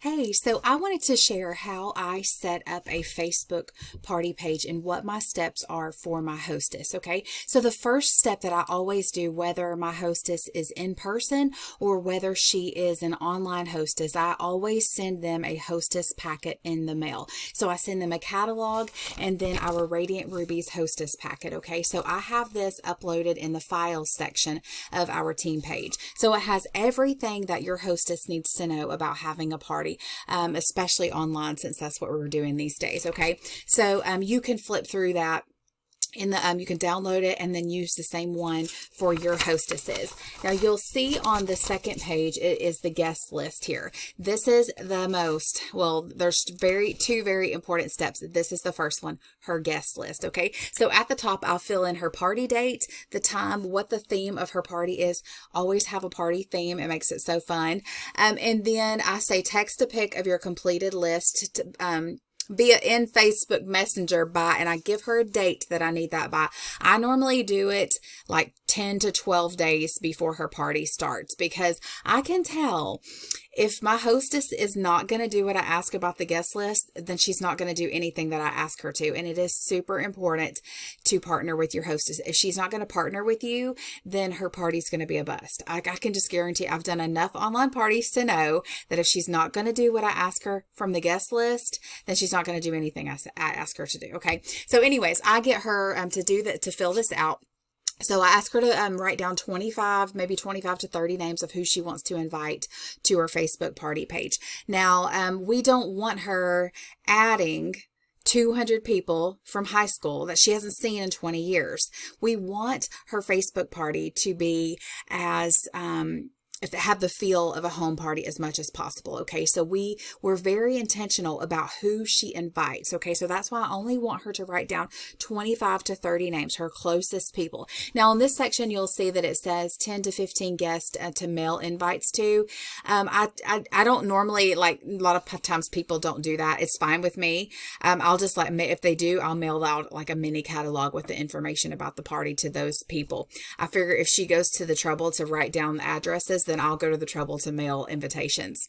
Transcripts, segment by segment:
Hey, so I wanted to share how I set up a Facebook party page and what my steps are for my hostess. Okay. So the first step that I always do, whether my hostess is in person or whether she is an online hostess, I always send them a hostess packet in the mail. So I send them a catalog and then our Radiant Rubies hostess packet. Okay. So I have this uploaded in the files section of our team page. So it has everything that your hostess needs to know about having a party. Especially online, since that's what we're doing these days. Okay, so you can flip through that in the you can download it and then use the same one for your hostesses. Now you'll see on the second page it is the guest list here. This is the most, well, there's two very important steps. This is the first one, her guest list. Okay, so at the top I'll fill in her party date, the time, what the theme of her party is. Always have a party theme, it makes it so fun. And then I say text a pic of your completed list to, via in Facebook Messenger by, and I give her a date that I need that by. I normally do it like 10 to 12 days before her party starts, because I can tell if my hostess is not going to do what I ask about the guest list, then she's not going to do anything that I ask her to. And it is super important to partner with your hostess. If she's not going to partner with you, then her party's going to be a bust. I can just guarantee, I've done enough online parties to know that if she's not going to do what I ask her from the guest list, then she's not going to do anything I ask her to do. Okay. So anyways, I get her to do that, to fill this out. So I asked her to write down 25, maybe 25 to 30 names of who she wants to invite to her Facebook party page. Now, we don't want her adding 200 people from high school that she hasn't seen in 20 years. We want her Facebook party to be as, have the feel of a home party as much as possible. Okay, so we're very intentional about who she invites. Okay, so that's why I only want her to write down 25 to 30 names, her closest people. Now in this section, you'll see that it says 10 to 15 guests to mail invites to. I don't normally, like, a lot of times people don't do that. It's fine with me. I'll just if they do, I'll mail out like a mini catalog with the information about the party to those people. I figure if she goes to the trouble to write down the addresses, then I'll go to the trouble to mail invitations.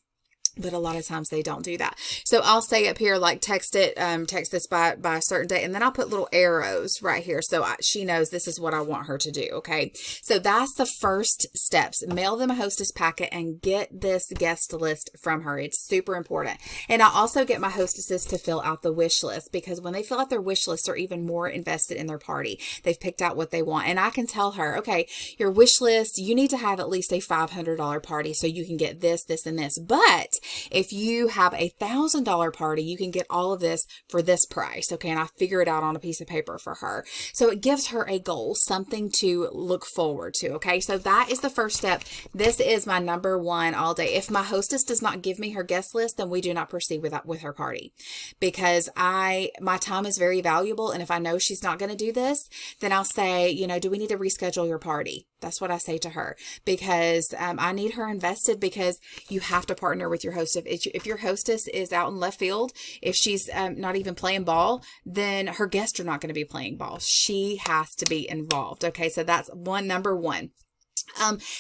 But a lot of times they don't do that. So I'll say up here, like, text this by a certain date. And then I'll put little arrows right here. So she knows this is what I want her to do. Okay. So that's the first steps. Mail them a hostess packet and get this guest list from her. It's super important. And I also get my hostesses to fill out the wish list, because when they fill out their wish list, they're even more invested in their party. They've picked out what they want. And I can tell her, okay, your wish list, you need to have at least a $500 party so you can get this, this, and this. But if you have a $1,000 party, you can get all of this for this price. Okay. And I figure it out on a piece of paper for her. So it gives her a goal, something to look forward to. Okay. So that is the first step. This is my number one all day. If my hostess does not give me her guest list, then we do not proceed with her party, because my time is very valuable. And if I know she's not going to do this, then I'll say, do we need to reschedule your party? That's what I say to her, because I need her invested, because you have to partner with your host. If your hostess is out in left field, if she's not even playing ball, then her guests are not going to be playing ball. She has to be involved. Okay, so that's number one.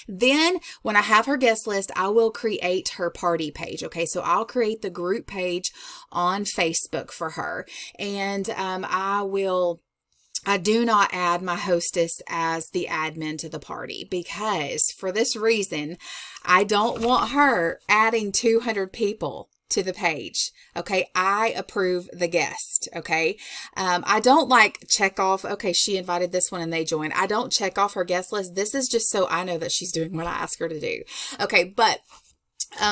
Then when I have her guest list, I will create her party page. Okay, so I'll create the group page on Facebook for her, and I do not add my hostess as the admin to the party, because for this reason, I don't want her adding 200 people to the page. Okay. I approve the guest. Okay. I don't check off, okay, she invited this one and they joined. I don't check off her guest list. This is just so I know that she's doing what I ask her to do. Okay. But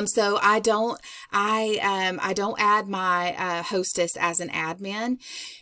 so I don't add my hostess as an admin,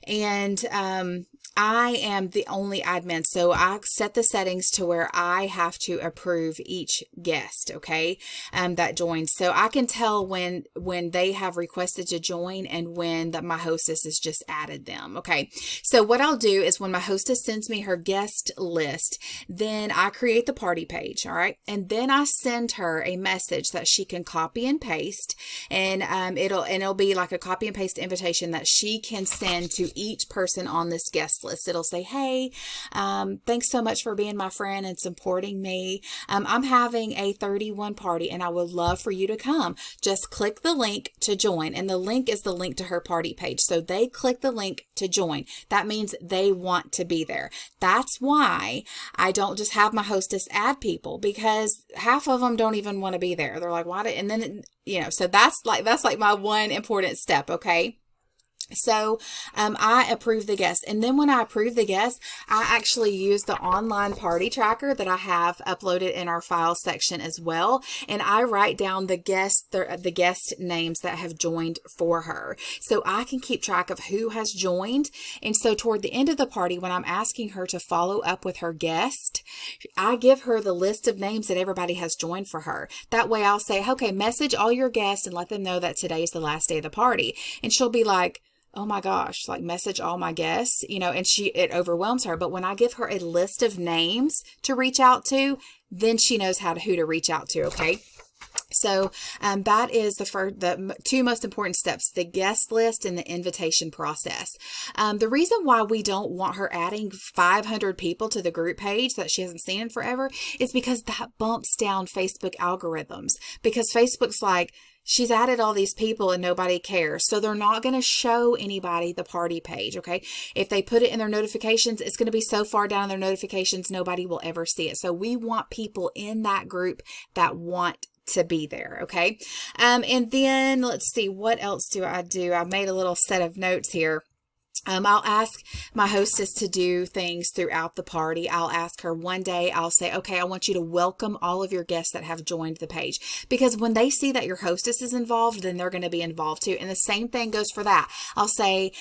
and I am the only admin. So I set the settings to where I have to approve each guest, okay, that joins. So I can tell when they have requested to join and when my hostess has just added them, okay. So what I'll do is when my hostess sends me her guest list, then I create the party page, all right, and then I send her a message that she can copy and paste, and it'll be like a copy and paste invitation that she can send to each person on this guest guest list. It'll say, hey, thanks so much for being my friend and supporting me. I'm having a 31 party and I would love for you to come. Just click the link to join. And the link is the link to her party page. So they click the link to join. That means they want to be there. That's why I don't just have my hostess add people, because half of them don't even want to be there. They're like, why? And then, so that's like my one important step. Okay. So I approve the guest. And then when I approve the guest, I actually use the online party tracker that I have uploaded in our files section as well. And I write down the guest names that have joined for her. So I can keep track of who has joined. And so toward the end of the party, when I'm asking her to follow up with her guest, I give her the list of names that everybody has joined for her. That way I'll say, okay, message all your guests and let them know that today is the last day of the party. And she'll be like, oh my gosh, like message all my guests, and it overwhelms her. But when I give her a list of names to reach out to, then she knows who to reach out to. Okay. So that is the two most important steps, the guest list and the invitation process. The reason why we don't want her adding 500 people to the group page that she hasn't seen in forever is because that bumps down Facebook algorithms, because Facebook's like, she's added all these people and nobody cares. So they're not going to show anybody the party page. Okay. If they put it in their notifications, it's going to be so far down in their notifications, nobody will ever see it. So we want people in that group that want to be there. Okay. And then let's see, what else do? I made a little set of notes here. I'll ask my hostess to do things throughout the party. I'll ask her one day, I'll say, okay, I want you to welcome all of your guests that have joined the page, because when they see that your hostess is involved, then they're going to be involved too. And the same thing goes for that. I'll say,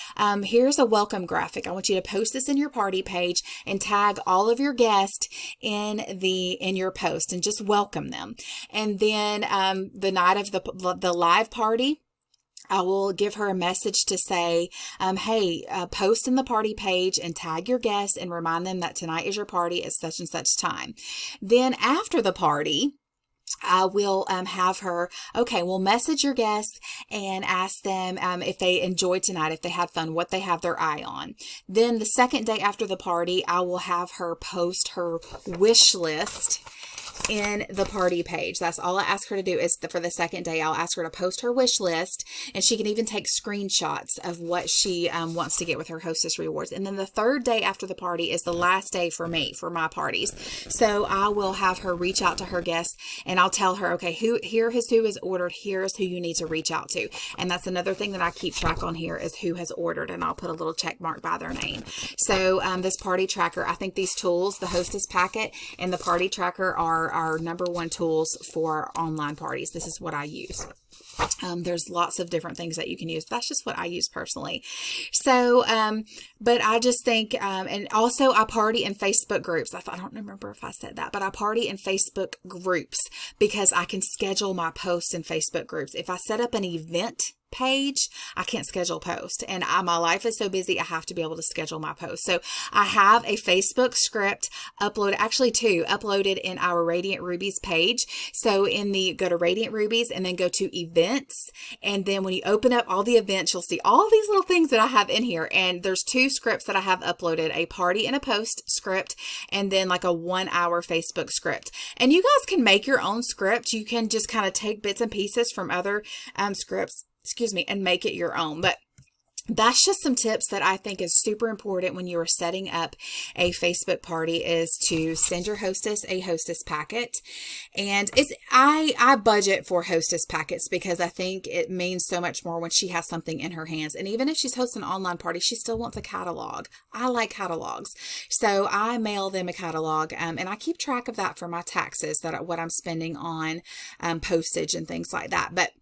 here's a welcome graphic. I want you to post this in your party page and tag all of your guests in your post and just welcome them. And then, the night of the live party, I will give her a message to say, hey, post in the party page and tag your guests and remind them that tonight is your party at such and such time. Then after the party, I will have her, okay, we'll message your guests and ask them if they enjoyed tonight, if they had fun, what they have their eye on. Then the second day after the party, I will have her post her wish list in the party page. That's all I ask her to do is for the second day. I'll ask her to post her wish list, and she can even take screenshots of what she wants to get with her hostess rewards. And then the third day after the party is the last day for me, for my parties. So I will have her reach out to her guests, and I'll tell her, okay, here is who is ordered. Here's who you need to reach out to. And that's another thing that I keep track on here is who has ordered, and I'll put a little check mark by their name. So this party tracker, I think these tools, the hostess packet and the party tracker, are our number one tools for online parties. This is what I use. There's lots of different things that you can use. That's just what I use personally. So, but I just think, and also I party in Facebook groups. I don't remember if I said that, but I party in Facebook groups because I can schedule my posts in Facebook groups. If I set up an event page, I can't schedule posts, and my life is so busy, I have to be able to schedule my posts. So I have a Facebook script uploaded in our Radiant Rubies page. So go to Radiant Rubies and then go to events. And then when you open up all the events, you'll see all these little things that I have in here. And there's two scripts that I have uploaded, a party and a post script, and then like a 1 hour Facebook script. And you guys can make your own script. You can just kind of take bits and pieces from other scripts, and make it your own. But that's just some tips that I think is super important when you are setting up a Facebook party, is to send your hostess a hostess packet. And I budget for hostess packets because I think it means so much more when she has something in her hands. And even if she's hosting an online party, she still wants a catalog. I like catalogs. So I mail them a catalog, and I keep track of that for my taxes, what I'm spending on postage and things like that. But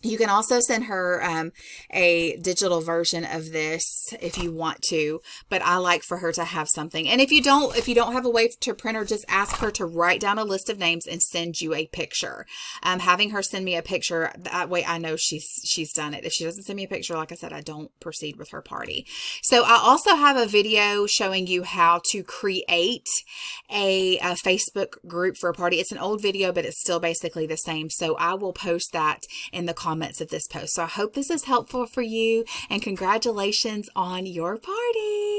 you can also send her a digital version of this if you want to, but I like for her to have something. And if you don't have a way to print her, just ask her to write down a list of names and send you a picture. Having her send me a picture, that way I know she's done it. If she doesn't send me a picture, like I said, I don't proceed with her party. So I also have a video showing you how to create a Facebook group for a party. It's an old video, but it's still basically the same. So I will post that in the comments of this post. So I hope this is helpful for you, and congratulations on your party.